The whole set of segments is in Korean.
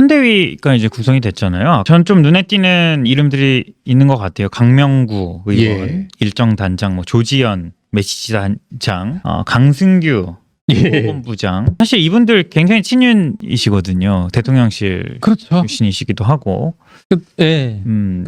선대위가 이제 구성이 됐잖아요. 전 좀 눈에 띄는 이름들이 있는 것 같아요. 강명구 의원, 예. 일정 단장, 뭐 조지현 메시지 단장, 강승규 예. 본부장. 사실 이분들 굉장히 친윤이시거든요. 대통령실 그렇죠. 출신이시기도 하고. 예.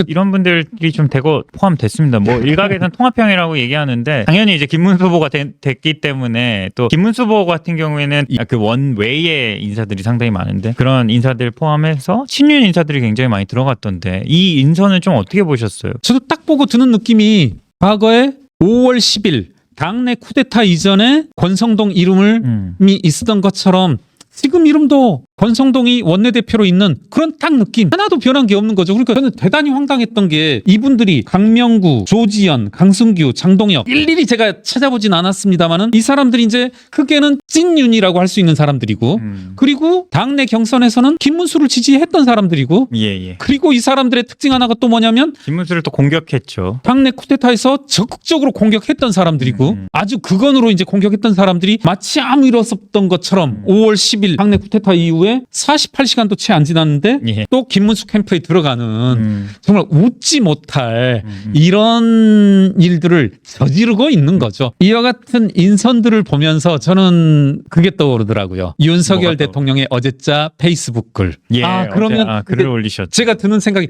이런 분들이 좀 대거 포함됐습니다. 뭐 일각에서는 통합형이라고 얘기하는데 당연히 이제 김문수 후보가 됐기 때문에 또 김문수 후보 같은 경우에는 그 원외의 인사들이 상당히 많은데 그런 인사들 포함해서 친윤 인사들이 굉장히 많이 들어갔던데 이 인선은 좀 어떻게 보셨어요? 저도 딱 보고 드는 느낌이 과거에 5월 10일 당내 쿠데타 이전에 권성동 이름이 있었던 것처럼 지금 이름도 권성동이 원내대표로 있는 그런 딱 느낌 하나도 변한 게 없는 거죠. 그러니까 저는 대단히 황당했던 게 이분들이 강명구, 조지현, 강승규, 장동혁 일일이 제가 찾아보진 않았습니다만은 이 사람들이 이제 크게는 찐윤이라고 할 수 있는 사람들이고 그리고 당내 경선에서는 김문수를 지지했던 사람들이고 예. 그리고 이 사람들의 특징 하나가 또 뭐냐면 김문수를 또 공격했죠. 당내 쿠데타에서 적극적으로 공격했던 사람들이고 아주 극언으로 이제 공격했던 사람들이 마치 아무 일 없었던 것처럼 5월 10일 당내 쿠데타 이후에 48시간도 채 안 지났는데 예. 또 김문수 캠프에 들어가는 정말 웃지 못할 이런 일들을 저지르고 있는 거죠. 이와 같은 인선들을 보면서 저는 그게 떠오르더라고요. 윤석열 대통령의 어제자 페이스북 글. 예, 그러면 글을 올리셨죠. 제가 드는 생각이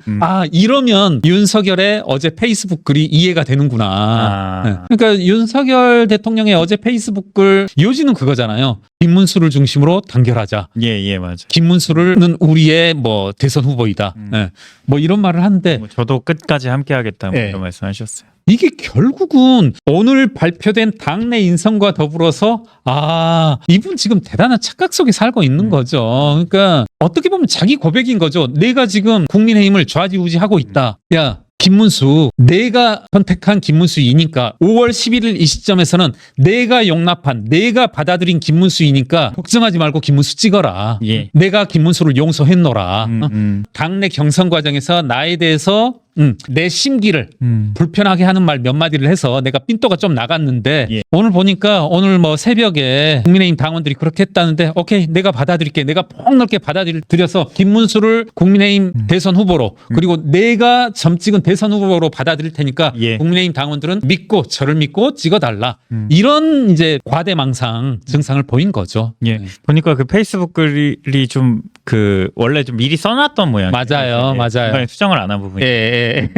이러면 윤석열의 어제 페이스북 글이 이해가 되는구나. 네. 그러니까 윤석열 대통령의 어제 페이스북 글 요지는 그거잖아요. 김문수를 중심으로 단결하자. 예, 맞아요. 김문수는 우리의 뭐 대선 후보이다. 네. 뭐 이런 말을 하는데 뭐 저도 끝까지 함께하겠다 뭐 예. 이런 말씀하셨어요. 이게 결국은 오늘 발표된 당내 인선과 더불어서 이분 지금 대단한 착각 속에 살고 있는 거죠. 그러니까 어떻게 보면 자기 고백인 거죠. 내가 지금 국민의힘을 좌지우지하고 있다. 야 김문수 내가 선택한 김문수이니까 5월 11일 이 시점에서는 내가 용납한 내가 받아들인 김문수이니까 걱정하지 말고 김문수 찍어라. 예. 내가 김문수를 용서했노라. 당내 경선 과정에서 나에 대해서 내 심기를 불편하게 하는 말 몇 마디를 해서 내가 삔또가 좀 나갔는데 예. 오늘 보니까 오늘 뭐 새벽에 국민의힘 당원들이 그렇게 했다는데 오케이 내가 받아들일게. 내가 폭넓게 받아들여서 김문수를 국민의힘 대선 후보로 그리고 내가 점 찍은 대선 후보로 받아들일 테니까 예. 국민의힘 당원들은 믿고 저를 믿고 찍어달라. 이런 이제 과대망상 증상을 보인 거죠. 예. 네. 보니까 그 페이스북 글이 좀 그 원래 좀 미리 써놨던 모양. 맞아요. 맞아요. 수정을 안 한 부분이. 예.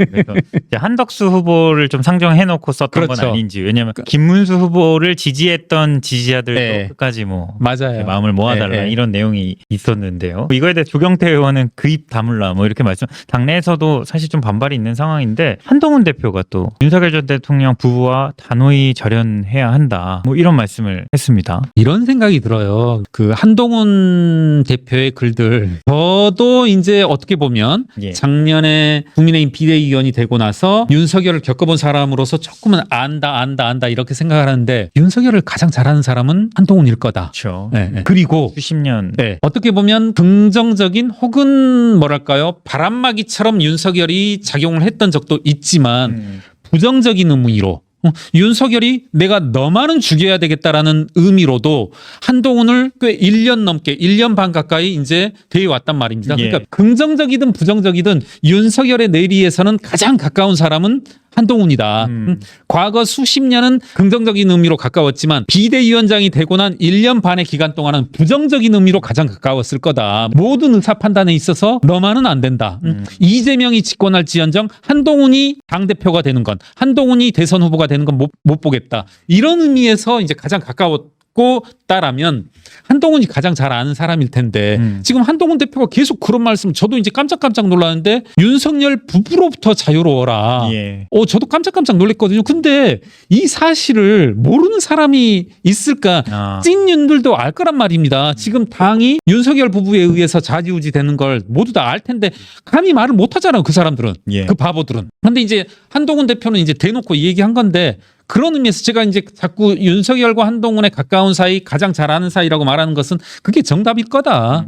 그래서 이제 한덕수 후보를 좀 상정해놓고 썼던 그렇죠. 건 아닌지. 왜냐하면 김문수 후보를 지지했던 지지자들도 예. 끝까지 뭐 맞아요. 마음을 모아달라 예. 이런 내용이 있었는데요. 이거에 대해 조경태 의원은 그 입 다물라 뭐 이렇게 말씀. 당내에서도 사실 좀 반발이 있는 상황인데 한동훈 대표가 또 윤석열 전 대통령 부부와 단호히 절연해야 한다. 뭐 이런 말씀을 했습니다. 이런 생각이 들어요. 그 한동훈 대표의 글들 저도 이제 어떻게 보면 예. 작년에 국민의힘 비대위원이 되고 나서 윤석열을 겪어본 사람으로서 조금은 안다 이렇게 생각을 하는데 윤석열을 가장 잘하는 사람은 한동훈일 거다. 그렇죠. 그리고 수십 년. 어떻게 보면 긍정적인 혹은 뭐랄까요 바람막이처럼 윤석열이 작용을 했던 적도 있지만 부정적인 의미로 윤석열이 내가 너만은 죽여야 되겠다라는 의미로도 한동훈을 꽤 1년 넘게 1년 반 가까이 이제 대해 왔단 말입니다. 예. 그러니까 긍정적이든 부정적이든 윤석열의 내리에서는 가장 가까운 사람은 한동훈이다. 과거 수십 년은 긍정적인 의미로 가까웠지만 비대위원장이 되고 난 1년 반의 기간 동안은 부정적인 의미로 가장 가까웠을 거다. 모든 의사 판단에 있어서 너만은 안 된다. 이재명이 집권할지언정 한동훈이 당대표가 되는 건 한동훈이 대선 후보가 되는 건 못 보겠다. 이런 의미에서 이제 가장 가까웠고 따라면 한동훈이 가장 잘 아는 사람일 텐데 지금 한동훈 대표가 계속 그런 말씀 저도 이제 깜짝깜짝 놀랐는데 윤석열 부부로부터 자유로워라. 예. 저도 깜짝깜짝 놀랐거든요. 근데 이 사실을 모르는 사람이 있을까? 찐윤들도 알 거란 말입니다. 지금 당이 윤석열 부부에 의해서 좌지우지 되는 걸 모두 다 알 텐데 감히 말을 못 하잖아요. 그 사람들은. 예. 그 바보들은. 근데 이제 한동훈 대표는 이제 대놓고 이 얘기한 건데 그런 의미에서 제가 이제 자꾸 윤석열과 한동훈의 가까운 사이, 가장 잘 아는 사이라고 말하는 것은 그게 정답일 거다.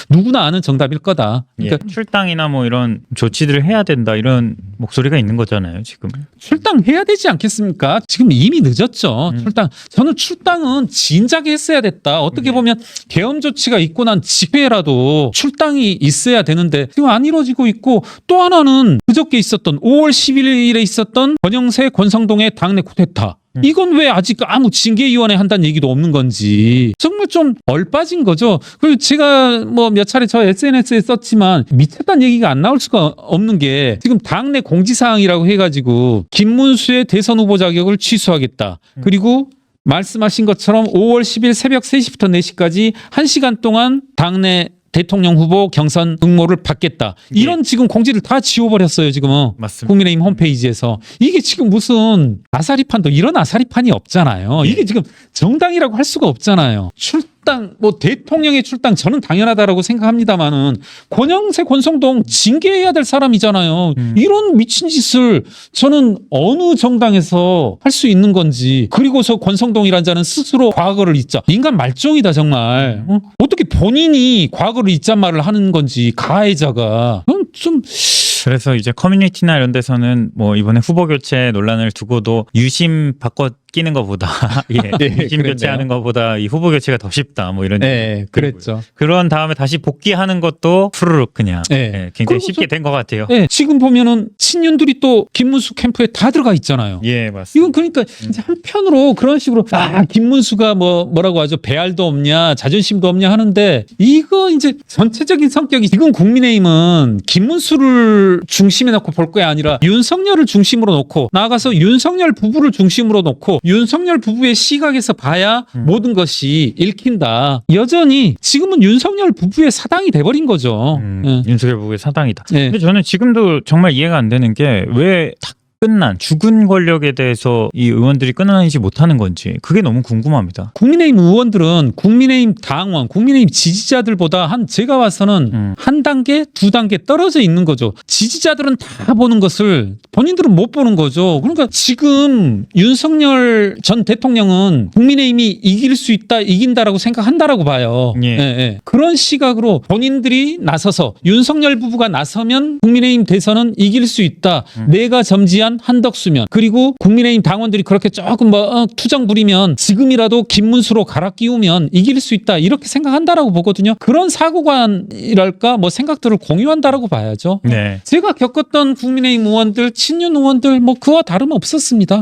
누구나 아는 정답일 거다. 그러니까 출당이나 뭐 이런 조치들을 해야 된다 이런 목소리가 있는 거잖아요 지금. 출당해야 되지 않겠습니까? 지금 이미 늦었죠. 출당. 저는 출당은 진작에 했어야 됐다. 어떻게 보면 계엄 조치가 있고 난 집회라도 출당이 있어야 되는데 지금 안 이루어지고 있고, 또 하나는 그저께 있었던 5월 11일에 있었던 권영세 권성동의 당내 쿠데타. 이건 왜 아직 아무 징계위원회 한다는 얘기도 없는 건지 정말 좀 얼빠진 거죠. 그리고 제가 뭐 몇 차례 저 SNS에 썼지만 미쳤다는 얘기가 안 나올 수가 없는 게, 지금 당내 공지사항이라고 해가지고 김문수의 대선 후보 자격을 취소하겠다. 그리고 말씀하신 것처럼 5월 10일 새벽 3시부터 4시까지 1시간 동안 당내 대통령 후보 경선 응모를 받겠다. 이런 지금 공지를 다 지워버렸어요. 지금은. 맞습니다. 국민의힘 홈페이지에서. 이게 지금 무슨 아사리판도 이런 아사리판이 없잖아요. 이게 지금 정당이라고 할 수가 없잖아요. 출당, 뭐 대통령의 출당 저는 당연하다라고 생각합니다만은 권영세 권성동 징계해야 될 사람이잖아요. 이런 미친 짓을 저는 어느 정당에서 할 수 있는 건지. 그리고서 권성동이란 자는 스스로 과거를 잊자. 인간 말종이다 정말. 어떻게 본인이 과거를 잊잔 말을 하는 건지, 가해자가. 좀 그래서 이제 커뮤니티나 이런 데서는 뭐 이번에 후보 교체 논란을 두고도 유심 바꿔 끼는 것보다 유심 교체하는 것보다 이 후보 교체가 더 쉽다 뭐 이런. 그랬죠. 그런 다음에 다시 복귀하는 것도 푸르륵 그냥 굉장히 쉽게 된 것 같아요. 지금 보면은 친윤들이 또 김문수 캠프에 다 들어가 있잖아요. 예, 맞습니다. 이건 그러니까 이제 한편으로 그런 식으로 김문수가 뭐라고 하죠? 배알도 없냐, 자존심도 없냐 하는데, 이거 이제 전체적인 성격이, 지금 국민의힘은 김문수를 중심에 놓고 볼 게 아니라 윤석열을 중심으로 놓고, 나아가서 윤석열 부부를 중심으로 놓고 윤석열 부부의 시각에서 봐야 모든 것이 읽힌다. 여전히 지금은 윤석열 부부의 사당이 돼버린 거죠. 윤석열 부부의 사당이다. 근데 저는 지금도 정말 이해가 안 되는 게 왜 끝난 죽은 권력에 대해서 이 의원들이 끊어내지 못하는 건지 그게 너무 궁금합니다. 국민의힘 의원들은 국민의힘 당원, 국민의힘 지지자들보다 제가 봐서는 한 단계, 두 단계 떨어져 있는 거죠. 지지자들은 다 보는 것을 본인들은 못 보는 거죠. 그러니까 지금 윤석열 전 대통령은 국민의힘이 이길 수 있다, 이긴다라고 생각한다라고 봐요. 그런 시각으로 본인들이 나서서, 윤석열 부부가 나서면 국민의힘 대선은 이길 수 있다. 내가 점지한 한덕수면, 그리고 국민의힘 당원들이 그렇게 조금 투정 부리면 지금이라도 김문수로 갈아 끼우면 이길 수 있다, 이렇게 생각한다라고 보거든요. 그런 사고관이랄까 뭐 생각들을 공유한다라고 봐야죠. 제가 겪었던 국민의힘 의원들, 친윤 의원들 뭐 그와 다름없었습니다.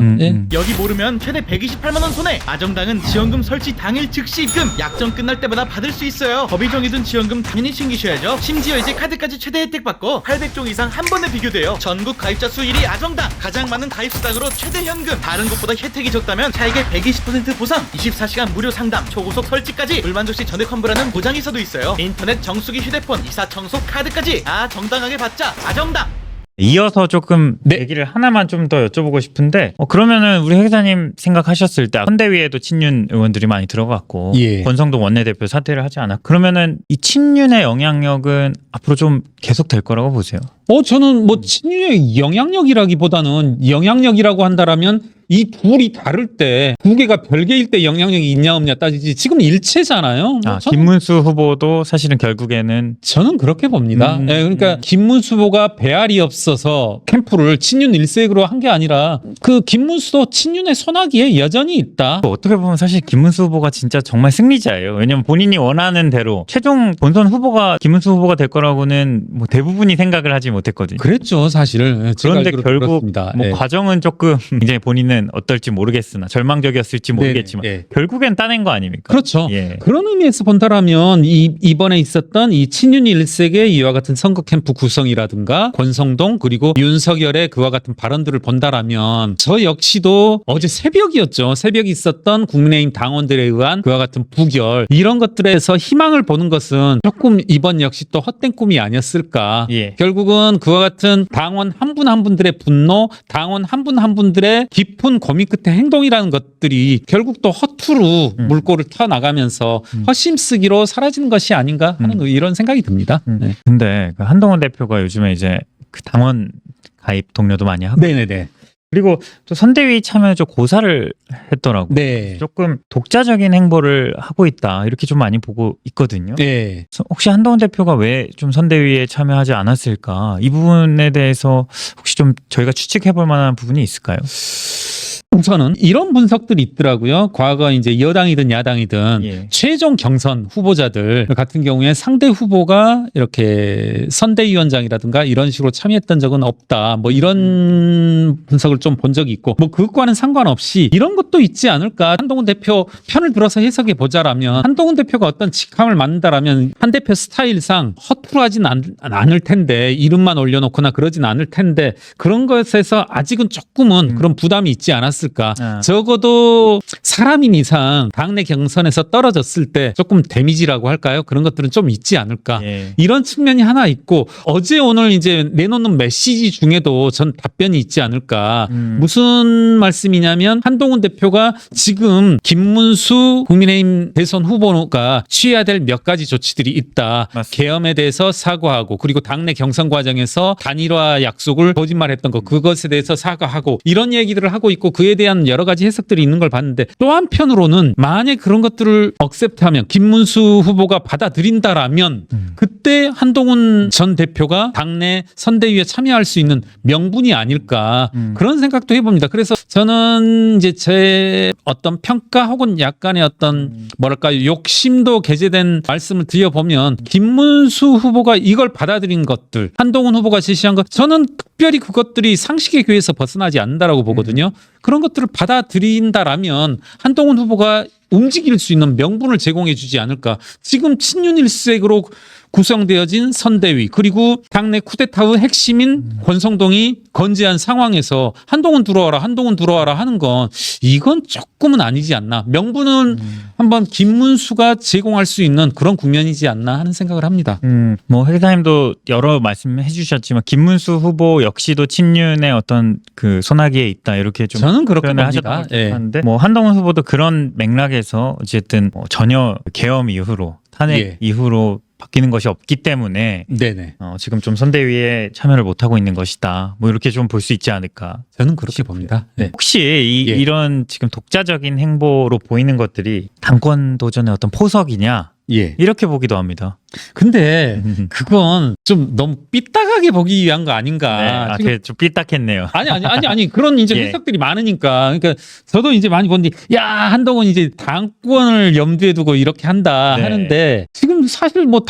여기 모르면 최대 128만 원 손해. 아정당은 지원금 설치 당일 즉시 입금, 약정 끝날 때마다 받을 수 있어요. 법인종이든 지원금 당연히 챙기셔야죠. 심지어 이제 카드까지 최대 혜택 받고 800종 이상 한 번에 비교돼요. 전국 가입자 수 1위 아정당, 가장 많은 가입 수당으로 최대 현금, 다른 곳보다 혜택이 적다면 차액의 120% 보상, 24시간 무료 상담, 초고속 설치까지, 불만족시 전액 환불하는 보장이사도 있어요. 인터넷 정수기, 휴대폰, 이사 청소, 카드까지 정당하게 받자. 아정당. 이어서 조금 얘기를 하나만 좀 더 여쭤보고 싶은데, 그러면은 우리 회장님 생각하셨을 때 선대위에도 친윤 의원들이 많이 들어갔고 권성동 원내대표 사퇴를 하지 않았고, 그러면은 이 친윤의 영향력은 앞으로 좀 계속 될 거라고 보세요? 저는 뭐 친윤의 영향력이라기보다는, 영향력이라고 한다라면 이 둘이 다를 때, 두 개가 별개일 때 영향력이 있냐 없냐 따지지, 지금 일체잖아요. 김문수 후보도 사실은 결국에는 저는 그렇게 봅니다. 그러니까 김문수 후보가 배알이 없어서 캠프를 친윤 일색으로 한 게 아니라, 그 김문수도 친윤의 손아귀에 여전히 있다. 어떻게 보면 사실 김문수 후보가 진짜 정말 승리자예요. 왜냐면 본인이 원하는 대로 최종 본선 후보가 김문수 후보가 될 거라고는 뭐 대부분이 생각을 하지 못했거든요. 그랬죠, 사실. 그런데 결국 들었습니다. 뭐 과정은 조금 굉장히 본인은 어떨지 모르겠으나 절망적이었을지 모르겠지만 결국엔 따낸 거 아닙니까? 그렇죠. 그런 의미에서 본다라면 이번에 있었던 이 친윤 일색의 이와 같은 선거 캠프 구성이라든가 권성동, 그리고 윤석열의 그와 같은 발언들을 본다라면, 저 역시도 어제 새벽이었죠. 새벽에 있었던 국민의힘 당원들에 의한 그와 같은 부결, 이런 것들에서 희망을 보는 것은 조금 이번 역시 또 헛된 꿈이 아니었을까. 결국은 그와 같은 당원 한 분 한 분들의 분노, 당원 한 분 한 분들의 깊은 고민 끝에 행동이라는 것들이 결국 또 허투루 물꼬를 터나가면서 헛심쓰기로 사라지는 것이 아닌가 하는 이런 생각이 듭니다. 근데 그 한동훈 대표가 요즘에 이제 그 당원 가입 동료도 많이 하고 그리고 또 선대위 참여해서 고사를 했더라고요. 네. 조금 독자적인 행보를 하고 있다 이렇게 좀 많이 보고 있거든요. 네. 혹시 한동훈 대표가 왜 좀 선대위에 참여하지 않았을까? 이 부분에 대해서 혹시 좀 저희가 추측해볼 만한 부분이 있을까요? 우선은 이런 분석들이 있더라고요. 과거 이제 여당이든 야당이든 예. 최종 경선 후보자들 같은 경우에 상대 후보가 이렇게 선대위원장이라든가 이런 식으로 참여했던 적은 없다. 뭐 이런 분석을 좀 본 적이 있고 뭐 그것과는 상관없이 이런 것도 있지 않을까. 한동훈 대표 편을 들어서 해석해 보자라면 한동훈 대표가 어떤 직함을 맡는다라면 한 대표 스타일상 허투루하진 않을 텐데 이름만 올려놓거나 그러진 않을 텐데 그런 것에서 아직은 조금은 그런 부담이 있지 않았을까. 적어도 사람인 이상 당내 경선에서 떨어졌을 때 조금 데미지라고 할까요? 그런 것들은 좀 있지 않을까. 예. 이런 측면이 하나 있고 어제 오늘 이제 내놓는 메시지 중에도 전 답변이 있지 않을까. 무슨 말씀이냐면 한동훈 대표가 지금 김문수 국민의힘 대선 후보가 취해야 될 몇 가지 조치들이 있다. 맞습니다. 계엄에 대해서 사과하고 그리고 당내 경선 과정에서 단일화 약속을 거짓말했던 것 그것에 대해서 사과하고 이런 얘기들을 하고 있고 그에 대한 여러 가지 해석들이 있는 걸 봤는데 또 한편으로는 만약 그런 것들을 억셉트하면 김문수 후보가 받아들인다라면 그때 한동훈 전 대표가 당내 선대위에 참여할 수 있는 명분이 아닐까 그런 생각도 해봅니다. 그래서 저는 이제 제 어떤 평가 혹은 약간의 어떤 뭐랄까요 욕심도 게재된 말씀을 드려보면 김문수 후보가 이걸 받아들인 것들 한동훈 후보가 제시한 것 저는 특별히 그것들이 상식에 귀에서 벗어나지 않는다라고 보거든요. 그런 것들을 받아들인다라면 한동훈 후보가 움직일 수 있는 명분을 제공해 주지 않을까. 지금 친윤일색으로 구성되어진 선대위 그리고 당내 쿠데타의 핵심인 권성동이 건재한 상황에서 한동훈 들어와라 하는 건 이건 조금은 아니지 않나. 명분은 한번 김문수가 제공할 수 있는 그런 국면이지 않나 하는 생각을 합니다. 뭐 회장님도 여러 말씀해 주셨지만 김문수 후보 역시도 친윤의 어떤 그 소나기에 있다 이렇게 좀 저는 그렇게 표현을 봅니다. 하셨던 것 예. 같은데 뭐 한동훈 후보도 그런 맥락에서 어쨌든 뭐 전혀 계엄 이후로 탄핵 예. 이후로 바뀌는 것이 없기 때문에 네네. 지금 좀 선대위에 참여를 못 하고 있는 것이다. 뭐 이렇게 좀 볼 수 있지 않을까. 저는 그렇게 봅니다. 네. 혹시 예. 이런 지금 독자적인 행보로 보이는 것들이 당권 도전의 어떤 포석이냐 예. 이렇게 보기도 합니다. 근데 그건 좀 너무 삐딱하게 보기 위한 거 아닌가. 지금 그게 좀 삐딱했네요. 아니 그런 이제 예. 해석들이 많으니까 그러니까 저도 이제 많이 본뒤 야 한동훈 이제 당권을 염두에 두고 이렇게 한다 네. 하는데 지금 사실 뭐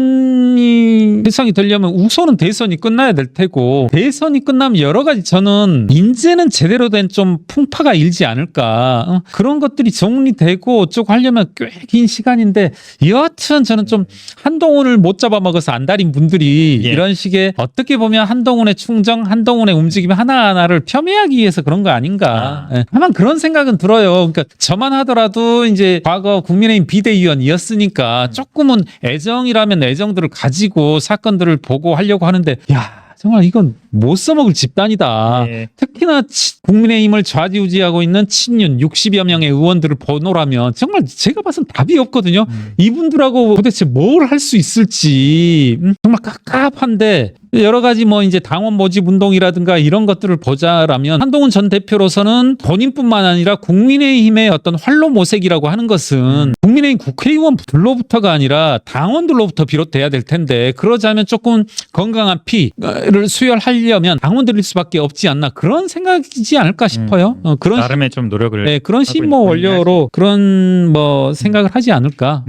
당권이 대상이 되려면 우선은 대선이 끝나야 될 테고 대선이 끝나면 여러 가지 저는 이제는 제대로 된 좀 풍파가 일지 않을까 그런 것들이 정리되고 어쩌고 하려면 꽤 긴 시간인데 여하튼 저는 좀 한동훈을 못 잡아먹어서 안달인 분들이 예. 이런 식의 어떻게 보면 한동훈의 충정, 한동훈의 움직임 하나하나를 폄훼하기 위해서 그런 거 아닌가. 예. 다만 그런 생각은 들어요. 그러니까 저만 하더라도 이제 과거 국민의힘 비대위원이었으니까 조금은 애정이라면 애정들을 가지고 사건들을 보고 하려고 하는데 야 정말 이건 못 써먹을 집단이다. 예. 특히나 국민의힘을 좌지우지하고 있는 친윤 60여 명의 의원들을 보노라면 정말 제가 봐선 답이 없거든요. 이분들하고 도대체 뭘 할 수 있을지 정말 깝깝한데 여러 가지 뭐 이제 당원 모집 운동이라든가 이런 것들을 보자라면 한동훈 전 대표로서는 본인뿐만 아니라 국민의힘의 어떤 활로 모색이라고 하는 것은 국민의힘 국회의원들로부터가 아니라 당원들로부터 비롯돼야 될 텐데 그러자면 조금 건강한 피를 수혈하려면 당원들일 수밖에 없지 않나 그런 생각이지 않을까 싶어요. 그런 나름의 좀 노력을 네, 그런 하고 심모 있는 원료로 그런 뭐 생각을 하지 않을까.